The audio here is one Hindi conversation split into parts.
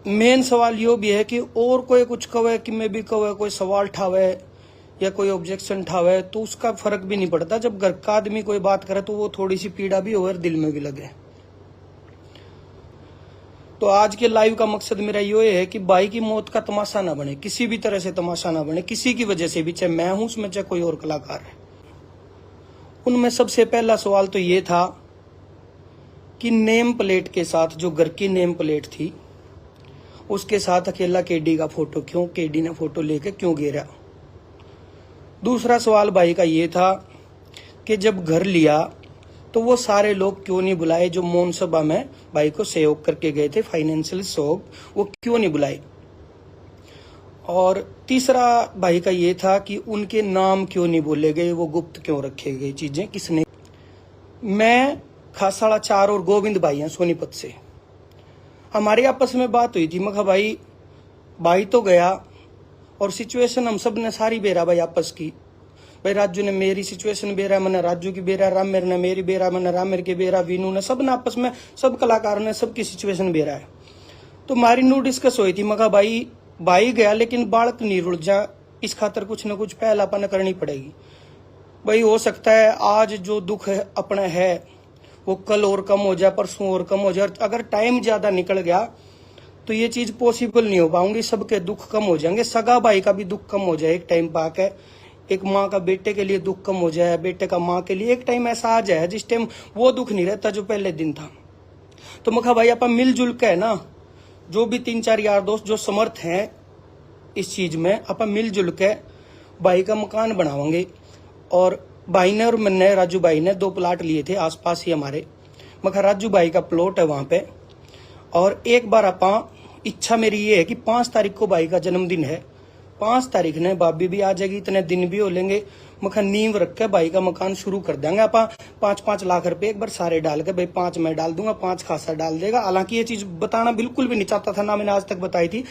मेन सवाल यो भी है कि और कोई कुछ कहे कि मैं भी कहे, कोई सवाल ठावे या कोई ऑब्जेक्शन ठावे तो उसका फर्क भी नहीं पड़ता। जब घर का आदमी कोई बात करे तो वो थोड़ी सी पीड़ा भी हो और दिल में भी लगे। तो आज के लाइव का मकसद मेरा ये है कि भाई की मौत का तमाशा ना बने, किसी भी तरह से तमाशा ना बने, किसी की वजह से भी, चाहे मैं हूं उसमें चाहे कोई और कलाकार है। उनमें सबसे पहला सवाल तो ये था कि नेम प्लेट के साथ, जो घर की नेम प्लेट थी उसके साथ अकेला केडी का फोटो क्यों, केडी ने फोटो लेके क्यों घेरा। दूसरा सवाल भाई का ये था कि जब घर लिया तो वो सारे लोग क्यों नहीं बुलाए जो मौन सभा में भाई को सहयोग करके गए थे, फाइनेंशियल सहयोग, वो क्यों नहीं बुलाए। और तीसरा भाई का ये था कि उनके नाम क्यों नहीं बोले गए, वो गुप्त क्यों रखे गए, चीजें किसने। मैं खासाड़ा 4 और गोविंद भाई हैं सोनीपत से। हमारी आपस में बात हुई थी, मैं कहा भाई तो गया और सिचुएशन हम सब ने सारी बेरा भाई आपस की। भाई राजू ने मेरी सिचुएशन बेरा, मैंने राजू की बेरा, रामेर ने मेरी बेरा, मैंने रामेर की बेरा, वीनू ने, सब ने आपस में, सब कलाकारों ने सबकी सिचुएशन बेरा है। तो हमारी न्यू डिस्कस हुई थी। मैं कहा भाई गया लेकिन बालक नहीं रुल जा, इस खातर कुछ न कुछ पहलापन करनी पड़ेगी। भाई हो सकता है आज जो दुख है अपना है वो कल और कम हो जाए, परसों और कम हो जाए। अगर टाइम ज्यादा निकल गया तो ये चीज पॉसिबल नहीं हो पाऊंगी, सबके दुख कम हो जाएंगे। सगा भाई का भी दुख कम हो जाए एक टाइम पाके, एक माँ का बेटे के लिए दुख कम हो जाए, बेटे का माँ के लिए एक टाइम ऐसा आ जाए जिस टाइम वो दुख नहीं रहता जो पहले दिन था। तो मैं कहा भाई आप मिलजुल के ना, जो भी 3-4 यार दोस्त जो समर्थ हैं इस चीज में, आप मिलजुल के भाई का मकान बनावांगे। और भाई ने और मैंने, राजू भाई ने 2 प्लाट लिए थे आसपास ही हमारे। मैं कहा राजू भाई का प्लॉट है वहां पे, और एक बार आप इच्छा मेरी ये है कि 5 तारीख को भाई का जन्मदिन है, 5 तारीख ने भाभी भी आ जाएगी, इतने दिन भी हो लेंगे। मखा नींव रख के भाई का मकान शुरू कर देंगे। आप 5-5 लाख रुपए एक बार सारे डाल के, भाई 5 मैं डाल दूंगा, 5 खासा डाल देगा। हालांकि ये चीज बताना बिल्कुल भी नहीं चाहता था, ना मैंने आज तक बताई थी।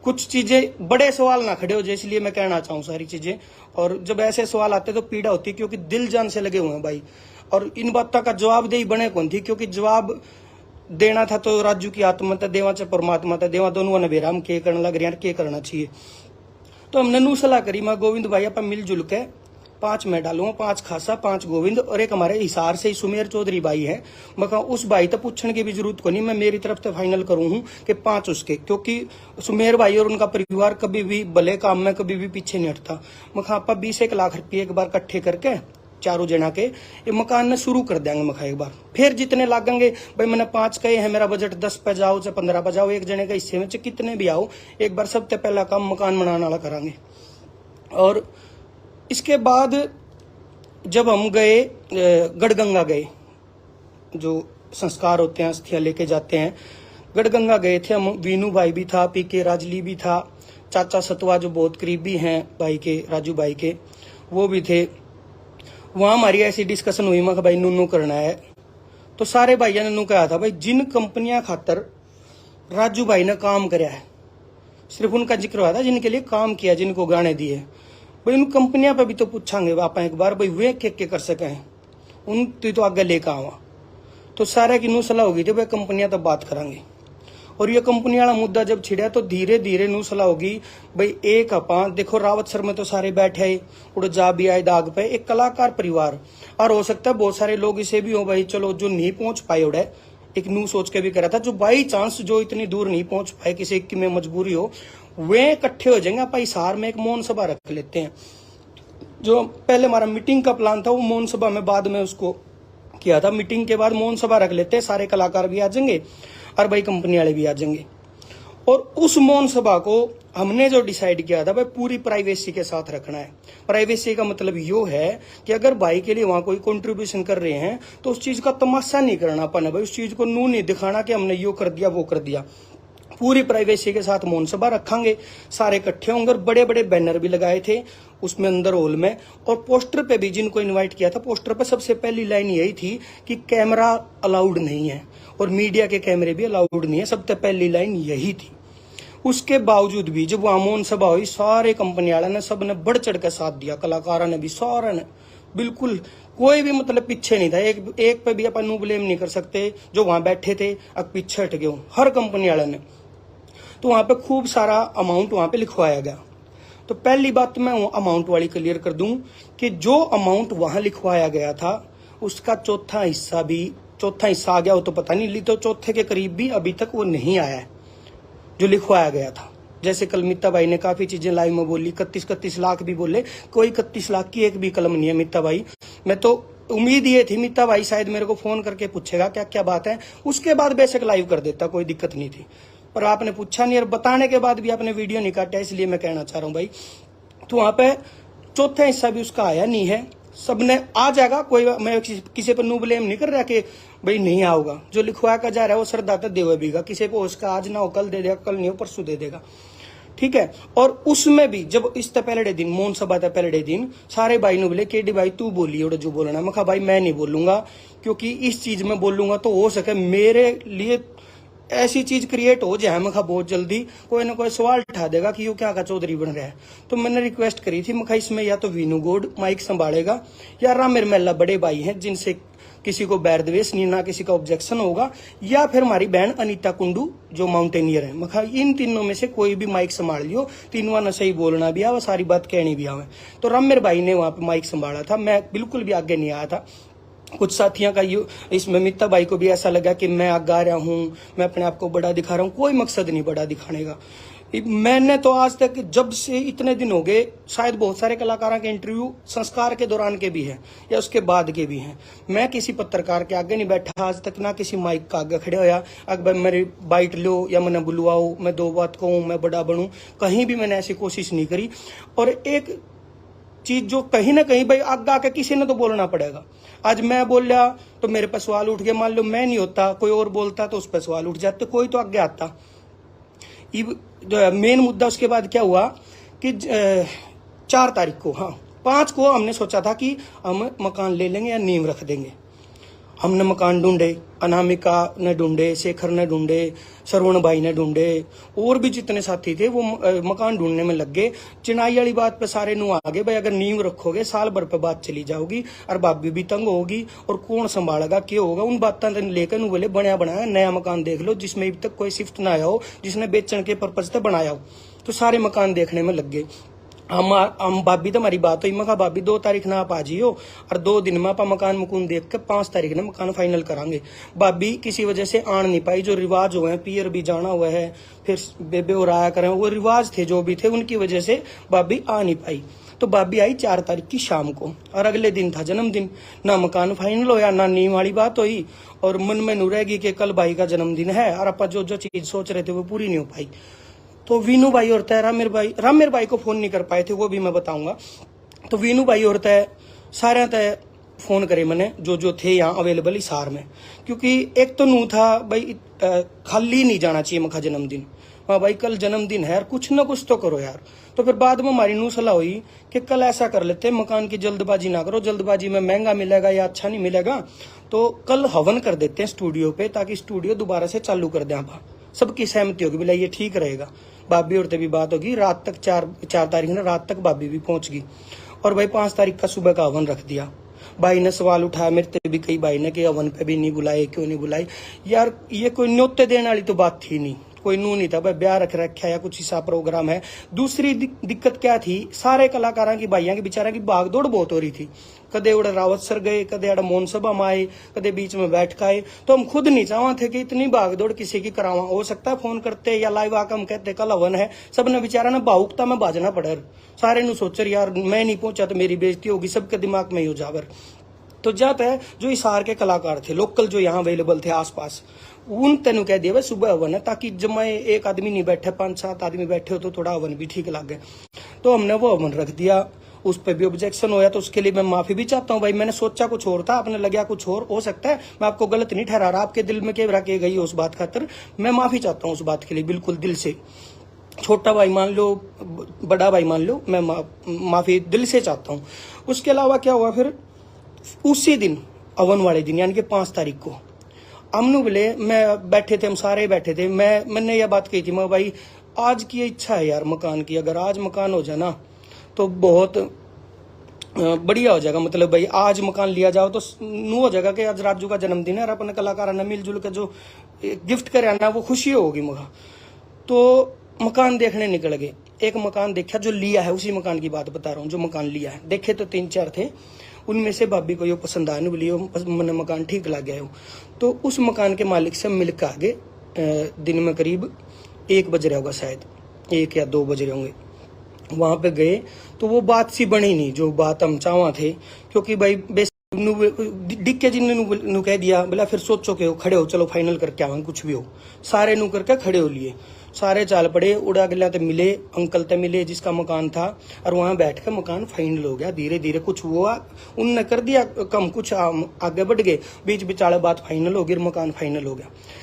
कुछ चीजें बड़े सवाल ना खड़े हो जाए, इसलिए मैं कहना चाहूँ सारी चीजें। और जब ऐसे सवाल आते तो पीड़ा होती है, क्योंकि दिल जान से लगे हुए हैं भाई। और इन बातों का जवाबदेही बने कौन थी, क्योंकि जवाब देना था तो राजू की आत्मा था, देवा च परमात्मा था, देवा दोनों ने बेरा हम के करने लग रहे हैं, के करना चाहिए। तो हमने नू सलाह करी, मैं गोविंद भाई अपन मिलजुल के 5 मैं डालूंगा, 5 खासा, 5 गोविंद, और एक हमारे हिसार से ही सुमेर चौधरी भाई है। मैं कहा उस भाई तो पूछने की भी जरूरत को नहीं, मैं मेरी तरफ से फाइनल करूं हूं कि 5 उसके, क्योंकि सुमेर भाई और उनका परिवार कभी भी भले काम में कभी भी पीछे नहीं हटता। मैं कहा आप 20-1 लाख रुपये एक बार इकट्ठे करके चारों जना के ये मकान ने शुरू कर देंगे। मखा एक बार फिर जितने लागेंगे, भाई मैंने 5 कहे हैं, मेरा बजट 10 पे जाओ चाहे 15 पे जाओ, एक जने के हिस्से में कितने भी आओ, एक बार सबसे पहला काम मकान बनाने वाला करांगे। और इसके बाद जब हम गए गढ़गंगा गए, जो संस्कार होते हैं अस्थियां लेके जाते हैं, गढ़गंगा गए थे हम। वीनू भाई भी था, पीके राजली भी था, चाचा सतवा जो बहुत करीबी हैं भाई के, राजू भाई के, वो भी थे। वहां हमारी ऐसी डिस्कशन हुई, मैं भाई नूनू करना है। तो सारे भाइयों ने नू कहा था भाई जिन कंपनियां खातर राजू भाई ने काम कराया है, सिर्फ उनका जिक्र हुआ था जिनके लिए काम किया, जिनको गाने दिए, भाई उन कंपनियां पे भी तो पूछांगे आप एक बार, भाई वे के कर सके हैं, उन तो आगे लेकर आवा। तो सारे की नू सलाह होगी थी भाई कंपनियां तब बात करांगे। और ये कंपनी वाला मुद्दा जब छिड़ा तो धीरे धीरे नू सलाह होगी भाई एक अपा देखो रावत सर में तो सारे बैठे है, उड़ जा भी आए दाग पे, एक कलाकार परिवार। और हो सकता है बहुत सारे लोग इसे भी हो भाई चलो जो नहीं पहुंच पाए उड़े, एक नू सोच के भी करा था, जो बाई चांस जो इतनी दूर नहीं पहुंच पाए, किसी की में मजबूरी हो, वे इकट्ठे हो जाएंगे। आप हिसार में एक मौन सभा रख लेते हैं। जो पहले हमारा मीटिंग का प्लान था वो मौन सभा में बाद में उसको किया था। मीटिंग के बाद मौन सभा रख लेते हैं, सारे कलाकार भी आ जाएंगे और भाई कंपनी वाले भी आ जाएंगे। और उस मौन सभा को हमने जो डिसाइड किया था भाई पूरी प्राइवेसी के साथ रखना है। प्राइवेसी का मतलब यो है कि अगर भाई के लिए वहां कोई कंट्रीब्यूशन कर रहे हैं तो उस चीज का तमाशा नहीं करना अपन, भाई उस चीज को नू नहीं दिखाना कि हमने यो कर दिया वो कर दिया। पूरी प्राइवेसी के साथ मौन सभा रखेंगे, सारे इकट्ठे होंगे। और बड़े बड़े बैनर भी लगाए थे उसमें अंदर हॉल में, और पोस्टर पे भी जिनको इनवाइट किया था, पोस्टर पे सबसे पहली लाइन यही थी कि कैमरा अलाउड नहीं है और मीडिया के कैमरे भी अलाउड नहीं है, सबसे पहली लाइन यही थी। उसके बावजूद भी जब वहां मौन सभा हुई, सारे कंपनी वाले ने सब ने बढ़ चढ़ के साथ दिया, कलाकारों ने भी, सारे ने बिल्कुल, कोई भी मतलब पीछे नहीं था। एक पे भी अपन ब्लेम नहीं कर सकते, जो वहां बैठे थे अब पीछे हट गए, हर कंपनी वाले ने। तो वहां पे खूब सारा अमाउंट वहां पे लिखवाया गया। तो पहली बात तो मैं अमाउंट वाली क्लियर कर दूं कि जो अमाउंट वहां लिखवाया गया था उसका चौथा हिस्सा आ गया, वो तो पता नहीं, तो चौथे के करीब भी अभी तक वो नहीं आया है जो लिखवाया गया था। जैसे कल मित्ता भाई ने काफी चीजें लाइव में बोली, 31 लाख भी बोले, कोई 31 लाख की एक भी कलम नहीं है मित्ता भाई। मैं तो उम्मीद ये थी मित्ता भाई शायद मेरे को फोन करके पूछेगा क्या क्या बात है, उसके बाद बेशक लाइव कर देता, कोई दिक्कत नहीं थी। पर आपने पूछा नहीं और बताने के बाद भी आपने वीडियो नहीं काटा, इसलिए मैं कहना चाह रहा हूँ भाई। तो वहां पे चौथा हिस्सा भी उसका आया नहीं है, सबने आ जाएगा। कोई मैं किसी पर नो ब्लेम नहीं कर रहा कि भाई नहीं आओगा, जो लिखवा का जा रहा है वो सरदाता देवे बीगा, किसी को उसका आज ना हो कल दे देगा, कल नहीं हो परसों दे देगा, ठीक है। और उसमें भी जब इस पहले दिन मौन सभा था, पहले दिन सारे भाई ने बोले केडी भाई तू बोली और जो बोलना, मैं कहा भाई मैं नहीं बोलूंगा, क्योंकि इस चीज में बोलूंगा तो हो सके मेरे लिए ऐसी चीज क्रिएट हो जाए, मैं कहा बहुत जल्दी कोई ना कोई सवाल उठा देगा कि ये क्या का चौधरी बन रहा है। तो मैंने रिक्वेस्ट करी थी, मैं कहा इसमें या तो वीनू गौड माइक संभालेगा या राम मेला बड़े भाई हैं जिनसे किसी को बैर द्वेष नहीं, ना किसी का ऑब्जेक्शन होगा, या फिर हमारी बहन अनीता कुंडू जो माउंटेनियर है। मैं कहा इन तीनों में से कोई भी माइक संभाल लियो, तीनों ने सही बोलना भी आवे, सारी बात कहनी भी आवे। तो रामेर भाई ने वहां पे माइक संभाला था, मैं बिल्कुल भी आगे नहीं आया था। कुछ साथियों का इसमें मित्ता भाई को भी ऐसा लगा कि मैं आगे आ रहा हूं, मैं अपने आप को बड़ा दिखा रहा हूं, कोई मकसद नहीं बड़ा दिखाने का। मैंने तो आज तक जब से इतने दिन हो गए, शायद बहुत सारे कलाकारों के इंटरव्यू संस्कार के दौरान के भी हैं या उसके बाद के भी हैं, मैं किसी पत्रकार के आगे नहीं बैठा आज तक, ना किसी माइक का आगे खड़े होया अगर मेरी बाइट लो या मैंने बुलवाओ, मैं दो बात कहूँ, मैं बड़ा बनूं, कहीं भी मैंने ऐसी कोशिश नहीं करी। और एक चीज जो कहीं ना कहीं भाई आगे आके किसी ने तो बोलना पड़ेगा। आज मैं बोल रहा तो मेरे पर सवाल उठ गया, मान लो मैं नहीं होता कोई और बोलता तो उस पर सवाल उठ जाते, कोई तो आगे आता। मेन मुद्दा उसके बाद क्या हुआ कि 4 तारीख को, हाँ 5 को हमने सोचा था कि हम मकान ले लेंगे या नींव रख देंगे। हमने मकान ढूंढे, अनामिका ने ढूंढे, शेखर ने ढूंढे, सरवण भाई ने ढूंढे, और भी जितने साथी थे वो मकान ढूंढने में लग गए। चिनाई वाली बात पे सारे नु आगे, भाई अगर नींव रखोगे साल भर पे बात चली जाओगी और भाभी भी तंग होगी और कौन संभालेगा क्या होगा, उन बातों लेकर नु बोले बनया बनाया नया मकान देख लो जिसमें अभी तक कोई शिफ्ट ना आया हो, जिसने बेचने के पर्पज से बनाया हो। तो सारे मकान देखने में लग गए। हम भाभी तो हमारी बात हुई, मैं कहा भाभी 2 तारीख ना आप आ जियो और 2 दिन में आप मकान मुकुन देख के 5 तारीख ने मकान फाइनल करांगे। भाभी किसी वजह से आन नहीं पाई, जो रिवाज हुए हैं, पियर भी जाना हुआ है, फिर बेबे और आया करें, वो रिवाज थे जो भी थे, उनकी वजह से भाभी आ नहीं पाई। तो भाभी आई 4 तारीख की शाम को और अगले दिन था जन्मदिन, ना मकान फाइनल होया ना नींव वाली बात हुई, और मन में नू रहेगी कि कल भाई का जन्मदिन है और आप जो जो चीज सोच रहे थे वो पूरी नहीं हो पाई। तो वीनू भाई और तय रामेर भाई को फोन नहीं कर पाए थे, वो भी मैं बताऊंगा। तो वीनू भाई और तय सारे तय फोन करे मैंने जो जो थे यहाँ अवेलेबल हिसार में, क्योंकि एक तो नू था भाई खाली नहीं जाना चाहिए मखा जन्मदिन, हाँ भाई कल जन्मदिन है यार कुछ ना कुछ तो करो यार। तो फिर बाद में हमारी नू सलाह हुई कि कल ऐसा कर लेते मकान की जल्दबाजी ना करो, जल्दबाजी में महंगा मिलेगा या अच्छा नहीं मिलेगा, तो कल हवन कर देते हैं स्टूडियो पे, ताकि स्टूडियो दोबारा से चालू कर दें। आप सबकी सहमति होगी, बोला ये ठीक रहेगा। भाभी और भी बात होगी, रात तक 4 तारीख ने रात तक भाभी भी पहुंच गई और भाई 5 तारीख का सुबह का हवन रख दिया। भाई ने सवाल उठाया मेरे से भी, कई भाई ने कि हवन पे भी नहीं बुलाए, क्यों नहीं बुलाई यार, ये कोई न्योते देने वाली तो बात थी नहीं, कोई नू नहीं था भाई, ब्याह रख रखा या कुछ ऐसा प्रोग्राम है। दूसरी दिक्कत क्या थी, सारे कलाकारों की भाइयों की बेचारा की भागदौड़ बहुत हो रही थी, कदे उड़े रावत सर गए, कदे अड़ मोहन सभा में आए, कदे बीच में बैठ आए, तो हम खुद नहीं चाहते थे कि इतनी भागदौड़ किसी की करावा। हो सकता है फोन करते या लाइव आकर हम कहते कल हवन है, सबने बेचारा ना भावुकता में बाजना पड़े, सारे नु सोचर यार मैं नहीं पहुंचा तो मेरी बेइज्जती होगी, सबके दिमाग में ही हो जावर। तो जाता है जो हिसार के कलाकार थे लोकल जो यहाँ अवेलेबल थे आसपास, उन तेन कह दिया सुबह हवन है, ताकि जब मैं एक आदमी नहीं बैठे 5-7 आदमी बैठे हो तो थोड़ा हवन भी ठीक लगे। तो हमने वो हवन रख दिया, उस पर भी ऑब्जेक्शन होया तो उसके लिए मैं माफी भी चाहता हूँ भाई, मैंने सोचा कुछ और था, आपने लगा कुछ और हो सकता है, मैं आपको गलत नहीं ठहरा रहा, आपके दिल में क्या रखे गई उस बात खातर मैं माफी चाहता हूँ उस बात के लिए, बिल्कुल दिल से। छोटा भाई मान लो, बड़ा भाई मान लो, मैं माफी दिल से चाहता हूँ। उसके अलावा क्या हुआ फिर उसी दिन हवन वाले दिन यानी कि 5 तारीख को हमने बोले, मैं बैठे थे, हम सारे बैठे थे, मैंने यह बात कही थी, मैं भाई आज की इच्छा है यार मकान की, अगर आज मकान हो जाए ना तो बहुत बढ़िया हो जाएगा, मतलब भाई आज मकान लिया जाओ तो नू हो जाएगा कि आज राजू का जन्मदिन है और अपने कलाकार ने मिलजुल के जो गिफ्ट करे ना वो खुशी होगी मुझे। तो मकान देखने निकल गए। एक मकान देखा जो लिया है, उसी मकान की बात बता रहा हूँ, जो मकान लिया है। देखे तो 3-4 थे, उनमें से भाभी को ये पसंद आने वाली, मैंने मकान ठीक लग गया हो। तो उस मकान के मालिक से मिलकर आगे दिन में करीब 1 बज रहा होगा, शायद 1 या 2 बज रहे होंगे। वहां पे गए तो वो बात सी बनी नहीं जो बात हम चाहवा थे, क्योंकि भाई डिक्के जी ने कह दिया बोला फिर सोचो के हो, खड़े हो, चलो फाइनल करके आवांगे, कुछ भी हो। सारे नु करके खड़े हो लिए, सारे चाल पड़े। उड़ा गला ते मिले, अंकल ते मिले जिसका मकान था, और वहां बैठ कर मकान फाइनल हो गया। धीरे धीरे कुछ हुआ, उनने कर दिया कम, कुछ आगे बढ़ गए, बीच बिचाले बात फाइनल हो गई, मकान फाइनल हो गया।